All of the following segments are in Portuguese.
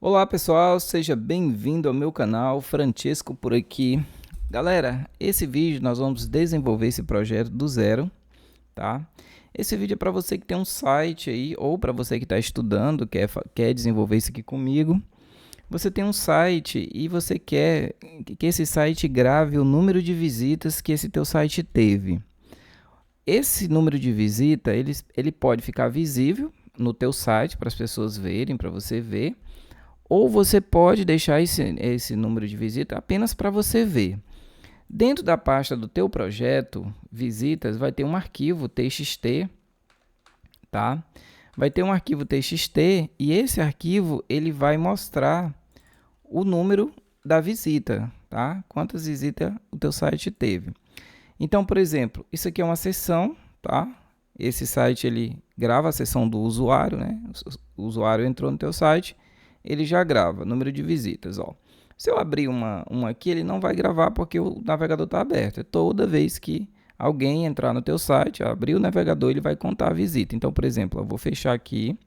Olá pessoal, seja bem-vindo ao meu canal, Francesco por aqui. Galera, esse vídeo nós vamos desenvolver esse projeto do zero, tá? Esse vídeo é para você que tem um site aí, ou para você que está estudando, quer desenvolver isso aqui comigo. Você tem um site e você quer que esse site grave o número de visitas que esse teu site teve. Esse número de visita, ele pode ficar visível no teu site para as pessoas verem, para você ver. Ou você pode deixar esse número de visita apenas para você ver. Dentro da pasta do teu projeto, visitas, vai ter um arquivo txt, tá? Vai ter um arquivo txt e esse arquivo ele vai mostrar o número da visita, tá? Quantas visitas o teu site teve. Então, por exemplo, isso aqui é uma seção, tá? Esse site ele grava a seção do usuário, né? O usuário entrou no teu site, ele já grava número de visitas, ó. Se eu abrir uma aqui, ele não vai gravar porque o navegador está aberto. É toda vez que alguém entrar no teu site, abrir o navegador, ele vai contar a visita. Então, por exemplo, eu vou fechar aqui,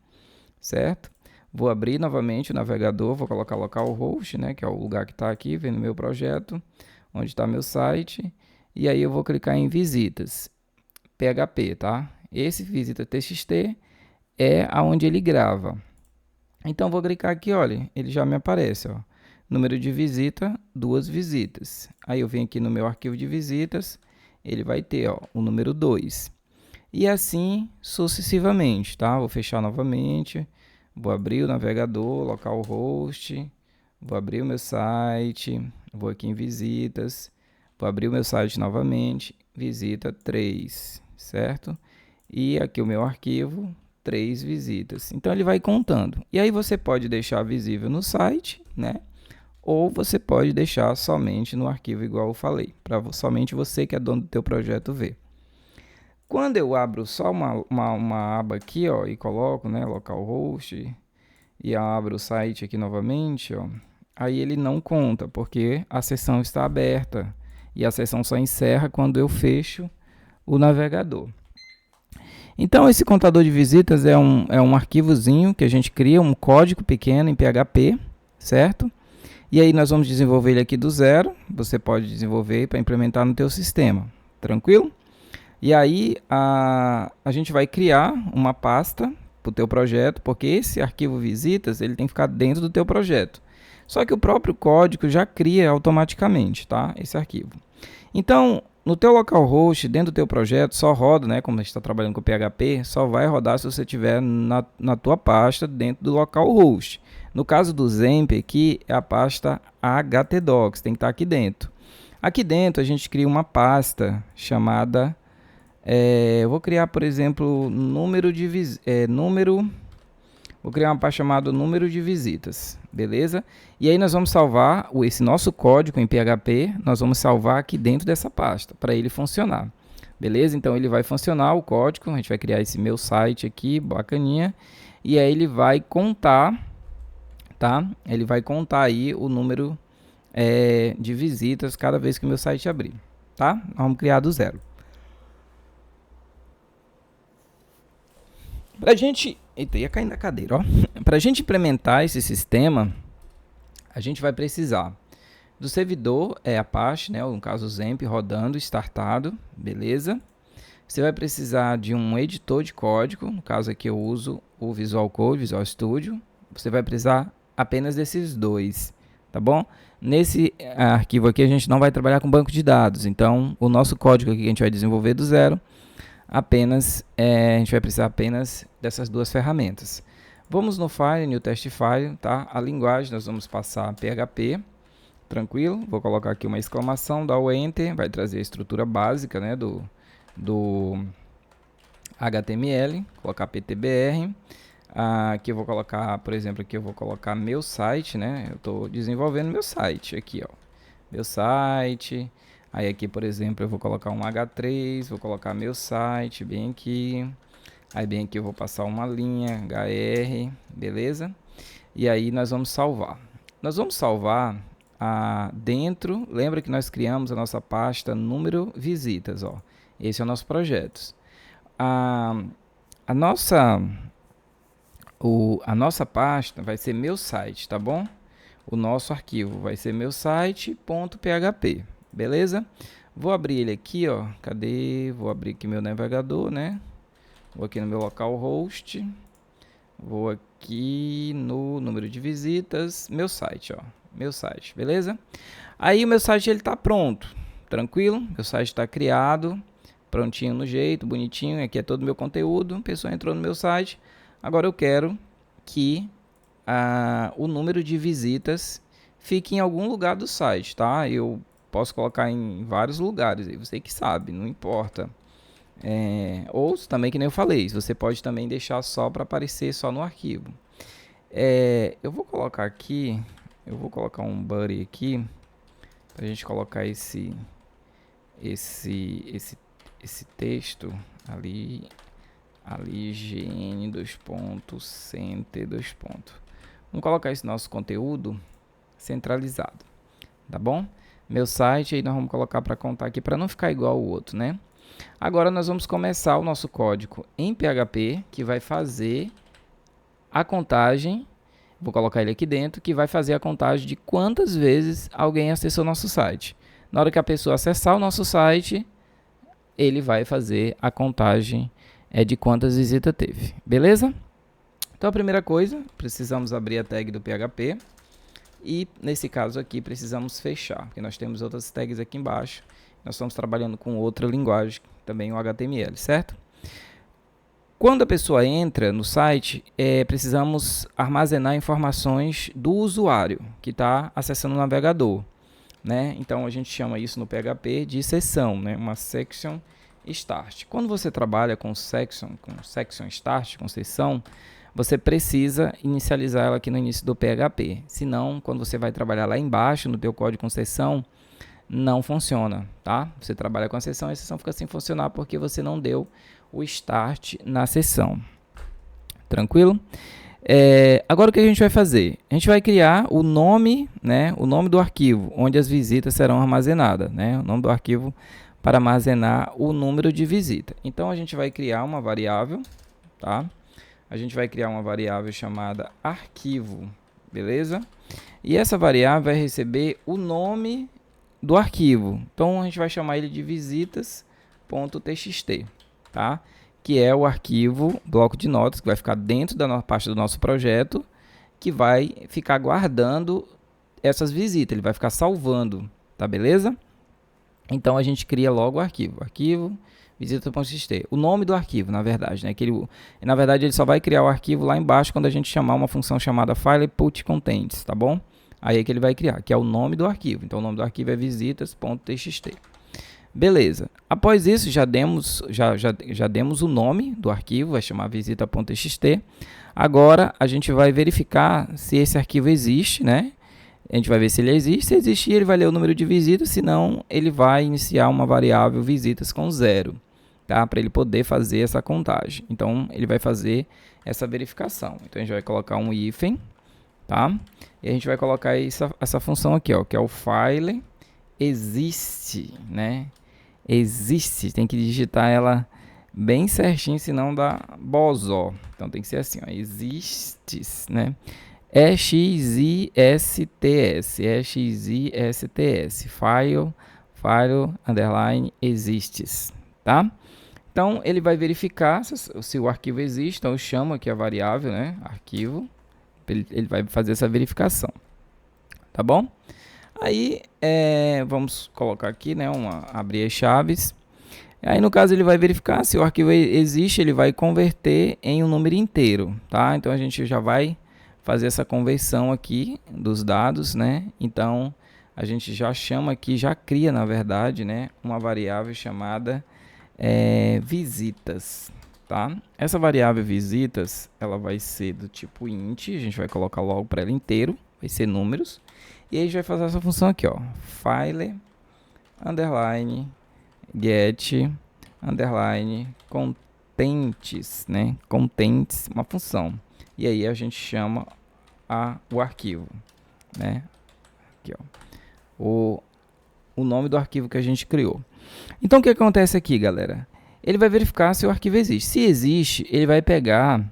certo? Vou abrir novamente o navegador, vou colocar localhost, né, que é o lugar que está aqui, vendo meu projeto, onde está meu site. E aí eu vou clicar em visitas, PHP, tá? Esse visita txt é aonde ele grava. Então vou clicar aqui, olha, ele já me aparece, ó. Número de visita, 2 visitas. Aí eu venho aqui no meu arquivo de visitas, ele vai ter, ó, o número 2. E assim sucessivamente, tá? Vou fechar novamente, vou abrir o navegador, localhost, vou abrir o meu site, vou aqui em visitas, vou abrir o meu site novamente, visita 3, certo? E aqui o meu arquivo, 3 visitas. Então ele vai contando. E aí você pode deixar visível no site, né? Ou você pode deixar somente no arquivo igual eu falei, para somente você que é dono do teu projeto ver. Quando eu abro só uma aba aqui, ó, e coloco, né, localhost, e abro o site aqui novamente, ó, aí ele não conta, porque a sessão está aberta. E a sessão só encerra quando eu fecho o navegador. Então, esse contador de visitas é um arquivozinho que a gente cria, um código pequeno em PHP, certo? E aí nós vamos desenvolver ele aqui do zero. Você pode desenvolver para implementar no teu sistema, tranquilo? E aí a gente vai criar uma pasta para o teu projeto, porque esse arquivo visitas ele tem que ficar dentro do teu projeto. Só que o próprio código já cria automaticamente, tá? Esse arquivo. Então, no teu localhost, dentro do teu projeto, só roda, né? Como a gente está trabalhando com PHP, só vai rodar se você tiver na tua pasta dentro do localhost. No caso do Zemp aqui, é a pasta htdocs, tem que estar aqui dentro. Aqui dentro a gente cria uma pasta chamada, eu vou criar, por exemplo, vou criar uma pasta chamada número de visitas, beleza? E aí nós vamos salvar esse nosso código em PHP, nós vamos salvar aqui dentro dessa pasta, para ele funcionar, beleza? Então ele vai funcionar o código, a gente vai criar esse meu site aqui, bacaninha, e aí ele vai contar, tá? Ele vai contar aí o número de visitas cada vez que o meu site abrir, tá? Nós vamos criar do zero. Pra gente... Eita, ia cair na cadeira, ó. Pra gente implementar esse sistema, a gente vai precisar do servidor, Apache, né? No caso o Zemp, rodando, startado, beleza? Você vai precisar de um editor de código, no caso aqui eu uso o Visual Code, Visual Studio. Você vai precisar apenas desses dois, tá bom? Nesse arquivo aqui a gente não vai trabalhar com banco de dados, então o nosso código aqui que a gente vai desenvolver do zero, a gente vai precisar apenas dessas duas ferramentas. Vamos no File, New Test File, tá? A linguagem nós vamos passar PHP, tranquilo? Vou colocar aqui uma exclamação, dá o Enter, vai trazer a estrutura básica, né, do HTML, colocar PTBR. Aqui eu vou colocar, por exemplo, aqui eu vou colocar meu site, né? Eu estou desenvolvendo meu site aqui, ó. Meu site. Aí aqui, por exemplo, eu vou colocar um H3, vou colocar meu site bem aqui. Aí bem aqui eu vou passar uma linha HR, beleza? E aí nós vamos salvar. Nós vamos salvar dentro, lembra que nós criamos a nossa pasta número visitas, ó. Esse é o nosso projeto. A nossa a nossa pasta vai ser meu site, tá bom? O nosso arquivo vai ser meu site.php, beleza? Vou abrir ele aqui, ó. Cadê? Vou abrir aqui meu navegador, né? Vou aqui no meu localhost. Vou aqui no número de visitas, meu site, ó. Meu site, beleza? Aí o meu site ele tá pronto, tranquilo? Meu site está criado, prontinho no jeito, bonitinho. Aqui é todo o meu conteúdo. A pessoa entrou no meu site. Agora eu quero que o número de visitas fique em algum lugar do site, tá? Eu posso colocar em vários lugares, aí você que sabe, não importa. Ou também, que nem eu falei, você pode também deixar só para aparecer só no arquivo. Eu vou colocar aqui, eu vou colocar um buddy aqui para a gente colocar esse texto ali gn center . Vamos colocar esse nosso conteúdo centralizado, tá bom? Meu site, aí nós vamos colocar para contar aqui para não ficar igual o outro, né? Agora nós vamos começar o nosso código em PHP, que vai fazer a contagem. Vou colocar ele aqui dentro, que vai fazer a contagem de quantas vezes alguém acessou nosso site. Na hora que a pessoa acessar o nosso site, ele vai fazer a contagem de quantas visitas teve, beleza? Então a primeira coisa, precisamos abrir a tag do PHP e nesse caso aqui precisamos fechar, porque nós temos outras tags aqui embaixo. Nós estamos trabalhando com outra linguagem, também o HTML, certo? Quando a pessoa entra no site, precisamos armazenar informações do usuário que está acessando o navegador, né? Então a gente chama isso no PHP de seção, né? Uma section start. Quando você trabalha com section start, com seção, você precisa inicializar ela aqui no início do PHP. Senão, quando você vai trabalhar lá embaixo no teu código com seção, não funciona, tá? Você trabalha com a seção e a seção fica sem funcionar porque você não deu o start na seção. Tranquilo? Agora o que a gente vai fazer? A gente vai criar o nome, né? O nome do arquivo onde as visitas serão armazenadas, né? O nome do arquivo para armazenar o número de visita. Então a gente vai criar uma variável, tá? A gente vai criar uma variável chamada arquivo, beleza? E essa variável vai receber o nome do arquivo. Então a gente vai chamar ele de visitas.txt, tá? Que é o arquivo bloco de notas que vai ficar dentro da pasta do nosso projeto, que vai ficar guardando essas visitas, ele vai ficar salvando, tá, beleza? Então a gente cria logo o arquivo visita.txt, o nome do arquivo, na verdade, né? Na verdade ele só vai criar o arquivo lá embaixo quando a gente chamar uma função chamada file put contents, tá bom? Aí é que ele vai criar, que é o nome do arquivo. Então o nome do arquivo é visitas.txt. Beleza. Após isso, já demos o nome do arquivo, vai chamar visita.txt. Agora a gente vai verificar se esse arquivo existe, né? A gente vai ver se ele existe. Se existir, ele vai ler o número de visitas, senão ele vai iniciar uma variável visitas com 0, tá? Para ele poder fazer essa contagem. Então ele vai fazer essa verificação. Então a gente vai colocar um hífen, tá? E a gente vai colocar essa função aqui, ó, que é o file existe, né? Existe, tem que digitar ela bem certinho, senão dá bozó. Então tem que ser assim, ó, exists, né? exist, file underline exists, tá? Então ele vai verificar se o arquivo existe. Então eu chamo aqui a variável, né? Arquivo. Ele vai fazer essa verificação, tá bom? Aí vamos colocar aqui, né? Abrir as chaves. Aí no caso ele vai verificar se o arquivo existe, ele vai converter em um número inteiro, tá? Então a gente já vai fazer essa conversão aqui dos dados, né? Então a gente já chama aqui, já cria na verdade, né? Uma variável chamada visitas, tá? Essa variável visitas, ela vai ser do tipo int, a gente vai colocar logo para ela inteiro, vai ser números. E aí a gente vai fazer essa função aqui, ó, file underline get underline contents, né? Contents, uma função. E aí a gente chama o arquivo, né? Aqui, ó, o nome do arquivo que a gente criou. Então o que acontece aqui, galera? Ele vai verificar se o arquivo existe. Se existe, ele vai pegar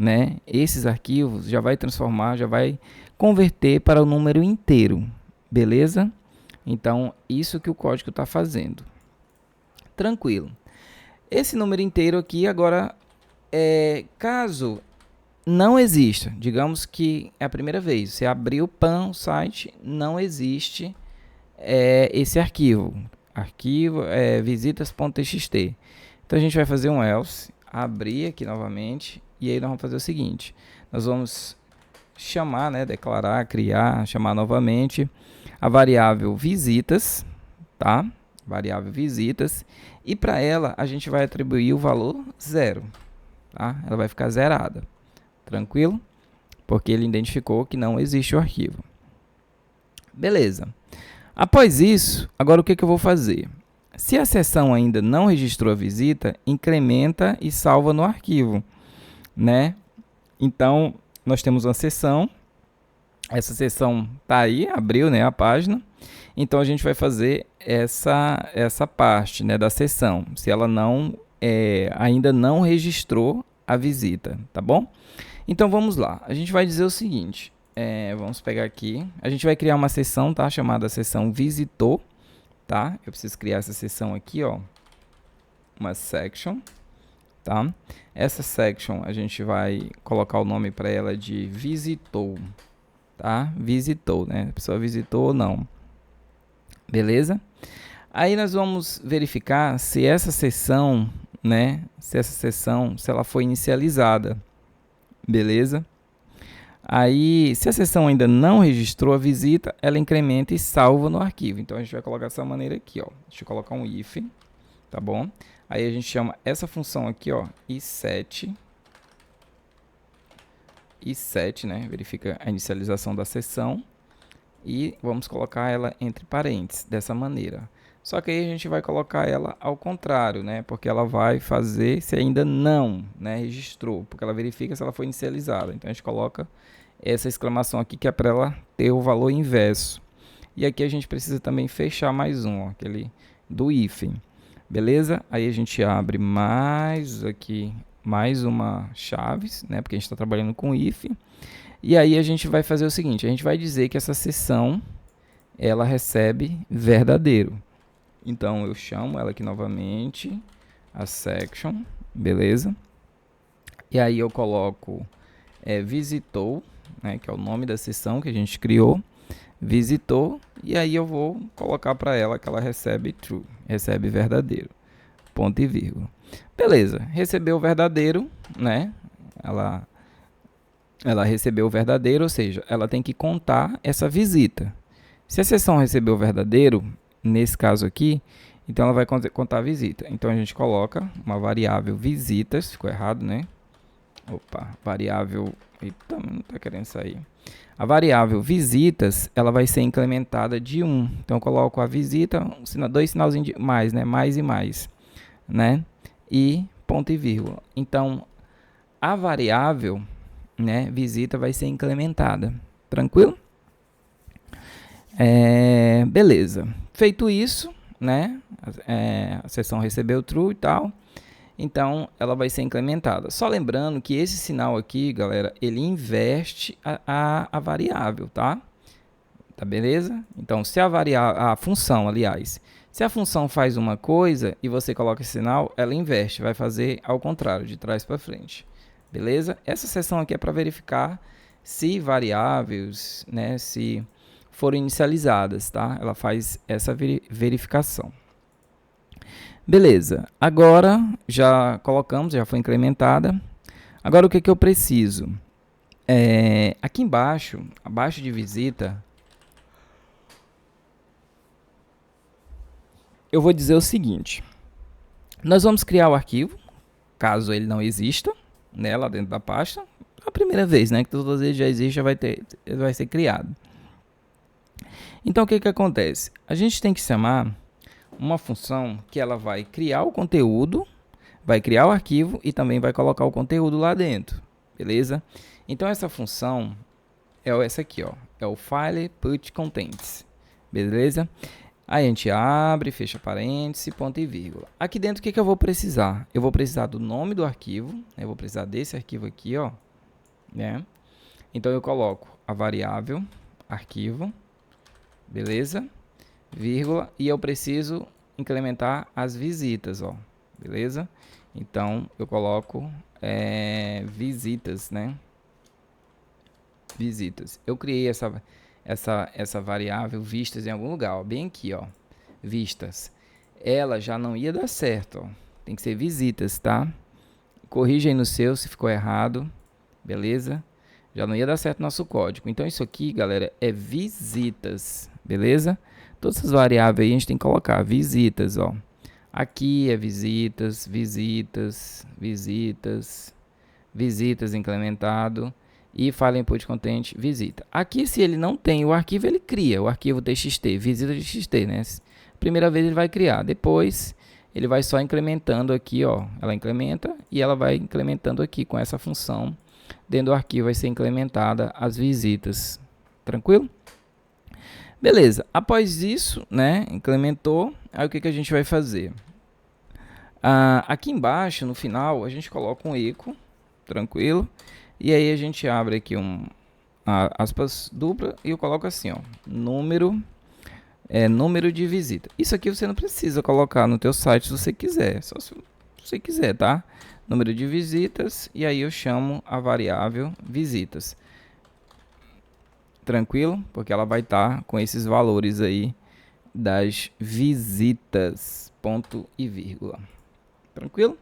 né, esses arquivos já vai transformar, já vai converter para o número inteiro, beleza? Então, isso que o código está fazendo. Tranquilo. Esse número inteiro aqui, agora, caso não exista, digamos que é a primeira vez, você abriu o site, não existe esse arquivo, visitas.txt. Então, a gente vai fazer um else, abrir aqui novamente, e aí nós vamos fazer o seguinte, nós vamos chamar, né, declarar, criar, chamar novamente a variável visitas, tá? Variável visitas, e para ela a gente vai atribuir o valor 0, tá? Ela vai ficar zerada, tranquilo? Porque ele identificou que não existe o arquivo. Beleza. Após isso, agora o que eu vou fazer? Se a seção ainda não registrou a visita, incrementa e salva no arquivo, né? Então, nós temos uma seção, essa seção está aí, abriu, né, a página, então a gente vai fazer essa parte, né, da seção, se ela ainda não registrou a visita, tá bom? Então vamos lá, a gente vai dizer o seguinte, vamos pegar aqui, a gente vai criar uma seção, tá, chamada seção visitou, tá? Eu preciso criar essa seção aqui, ó, uma section, tá? Essa section a gente vai colocar o nome para ela de visitou, tá? Visitou, né? A pessoa visitou ou não. Beleza? Aí nós vamos verificar se essa seção, né? Se ela foi inicializada. Beleza? Aí, se a seção ainda não registrou a visita, ela incrementa e salva no arquivo. Então, a gente vai colocar dessa maneira aqui, ó. Deixa eu colocar um if, tá bom? Aí, a gente chama essa função aqui, ó, i7, né? Verifica a inicialização da seção. E vamos colocar ela entre parênteses, dessa maneira. Só que aí a gente vai colocar ela ao contrário, né? Porque ela vai fazer se ainda não, né, registrou. Porque ela verifica se ela foi inicializada. Então, a gente coloca essa exclamação aqui, que é para ela ter o valor inverso. E aqui a gente precisa também fechar mais um, ó, aquele do if. Beleza? Aí a gente abre mais uma chave, né? Porque a gente está trabalhando com if. E aí a gente vai fazer o seguinte, a gente vai dizer que essa seção, ela recebe verdadeiro. Então, eu chamo ela aqui novamente, a section, beleza? E aí eu coloco visitou, né, que é o nome da seção que a gente criou, visitou, e aí eu vou colocar para ela que ela recebe true, recebe verdadeiro, ponto e vírgula. Beleza, recebeu o verdadeiro, né? Ela recebeu o verdadeiro, ou seja, ela tem que contar essa visita. Se a seção recebeu o verdadeiro, nesse caso aqui, então ela vai contar a visita. Então a gente coloca uma variável visitas, ficou errado, né? Opa, variável, eita, não está querendo sair. A variável visitas, ela vai ser incrementada de 1. Então eu coloco a visita, dois sinalzinhos de mais, né? Mais e mais, né? E ponto e vírgula. Então a variável, né, visita vai ser incrementada. Tranquilo? Beleza. Feito isso, né, a seção recebeu true e tal, então ela vai ser incrementada. Só lembrando que esse sinal aqui, galera, ele inverte a variável, tá? Tá beleza? Então, se a função, aliás, se a função faz uma coisa e você coloca esse sinal, ela inverte, vai fazer ao contrário, de trás para frente. Beleza? Essa seção aqui é para verificar se variáveis, né, se foram inicializadas, tá? Ela faz essa verificação. Beleza. Agora já colocamos, já foi incrementada. Agora o que eu preciso? Aqui embaixo, abaixo de visita, eu vou dizer o seguinte. Nós vamos criar o arquivo, caso ele não exista, né, lá dentro da pasta. A primeira vez, né, que todas as vezes já existe, já vai ser criado. Então, o que acontece? A gente tem que chamar uma função que ela vai criar o conteúdo, vai criar o arquivo e também vai colocar o conteúdo lá dentro, beleza? Então, essa função é essa aqui, ó, é o file put contents, beleza? Aí a gente abre, fecha parênteses, ponto e vírgula. Aqui dentro, o que eu vou precisar? Eu vou precisar do nome do arquivo, eu vou precisar desse arquivo aqui, ó, né? Então eu coloco a variável arquivo, beleza? Vírgula, e eu preciso incrementar as visitas, ó, beleza? Então eu coloco visitas, né? Visitas. Eu criei essa variável vistas em algum lugar, ó, bem aqui, ó, vistas. Ela já não ia dar certo, ó. Tem que ser visitas, tá? Corrija aí no seu se ficou errado, beleza? Já não ia dar certo nosso código. Então isso aqui, galera, é visitas, beleza? Todas essas variáveis aí a gente tem que colocar visitas, ó. Aqui é visitas, visitas, visitas, visitas incrementado e file input content visita. Aqui, se ele não tem o arquivo, ele cria o arquivo txt, visita txt, né? Primeira vez ele vai criar, depois ele vai só incrementando aqui, ó. Ela incrementa e ela vai incrementando aqui com essa função. Dentro do arquivo vai ser incrementada as visitas. Tranquilo? Beleza. Após isso, né? Incrementou. Aí o que a gente vai fazer? Aqui embaixo, no final, a gente coloca um eco. Tranquilo? E aí a gente abre aqui aspas dupla e eu coloco assim, ó. Número de visita. Isso aqui você não precisa colocar no teu site se você quiser. Só se você quiser, tá? Número de visitas, e aí eu chamo a variável visitas. Tranquilo? Porque ela vai estar com esses valores aí das visitas, ponto e vírgula. Tranquilo?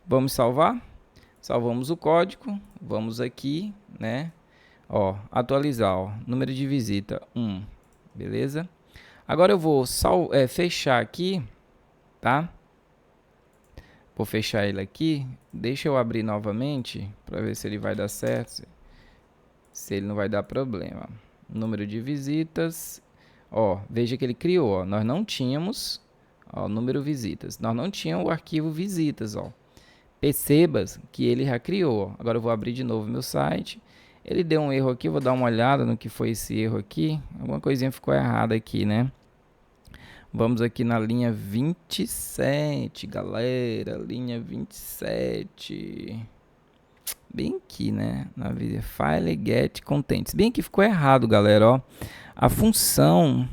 Vamos salvar? Salvamos o código, vamos aqui, né? Ó, atualizar, ó, número de visita 1, beleza? Agora eu vou fechar aqui, tá? Vou fechar ele aqui. Deixa eu abrir novamente para ver se ele vai dar certo. Se ele não vai dar problema. Número de visitas. Ó, veja que ele criou. Ó. Nós não tínhamos, ó, número visitas. Nós não tínhamos o arquivo visitas, ó. Perceba que ele já criou. Ó. Agora eu vou abrir de novo meu site. Ele deu um erro aqui. Vou dar uma olhada no que foi esse erro aqui. Alguma coisinha ficou errada aqui, né? Vamos aqui na linha 27, galera, linha 27, bem aqui, né, na file get contents, bem aqui ficou errado, galera, ó, a função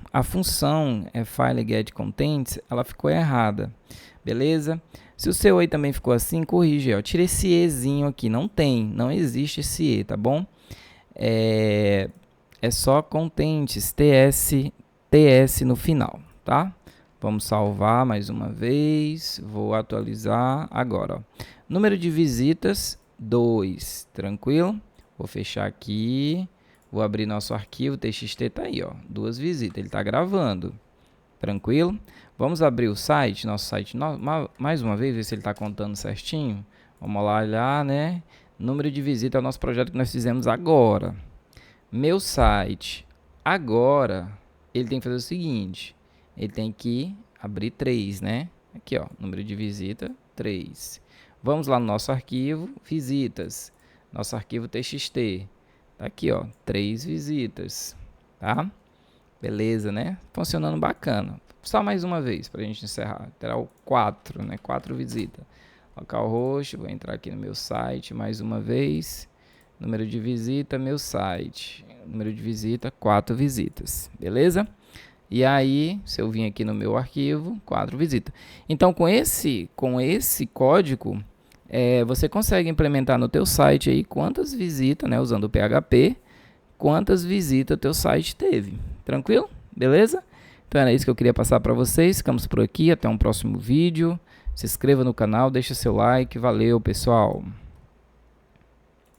file get contents, ela ficou errada, beleza? Se o seu aí também ficou assim, corrige, ó, tira esse ezinho aqui, não existe esse e, tá bom? É só contents, ts no final. Tá? Vamos salvar mais uma vez. Vou atualizar agora. Ó. Número de visitas 2. Tranquilo? Vou fechar aqui. Vou abrir nosso arquivo. TXT tá aí, ó. 2 visitas. Ele tá gravando. Tranquilo? Vamos abrir o site. Nosso site mais uma vez. Ver se ele tá contando certinho. Vamos lá olhar, né? Número de visitas é o nosso projeto que nós fizemos agora. Meu site. Agora, ele tem que fazer o seguinte. Ele tem que abrir 3, né? Aqui, ó, número de visita 3. Vamos lá no nosso arquivo, visitas. Nosso arquivo TXT. Tá aqui, ó, 3 visitas, tá? Beleza, né? Funcionando bacana. Só mais uma vez pra gente encerrar. Terá o 4, né? 4 visitas. Local roxo, vou entrar aqui no meu site mais uma vez. Número de visita, meu site. Número de visita, 4 visitas. Beleza? E aí, se eu vim aqui no meu arquivo, 4 visitas. Então, com esse código, você consegue implementar no teu site aí quantas visitas, né, usando o PHP, quantas visitas o teu site teve. Tranquilo? Beleza? Então, era isso que eu queria passar para vocês. Ficamos por aqui. Até um próximo vídeo. Se inscreva no canal, deixa seu like. Valeu, pessoal!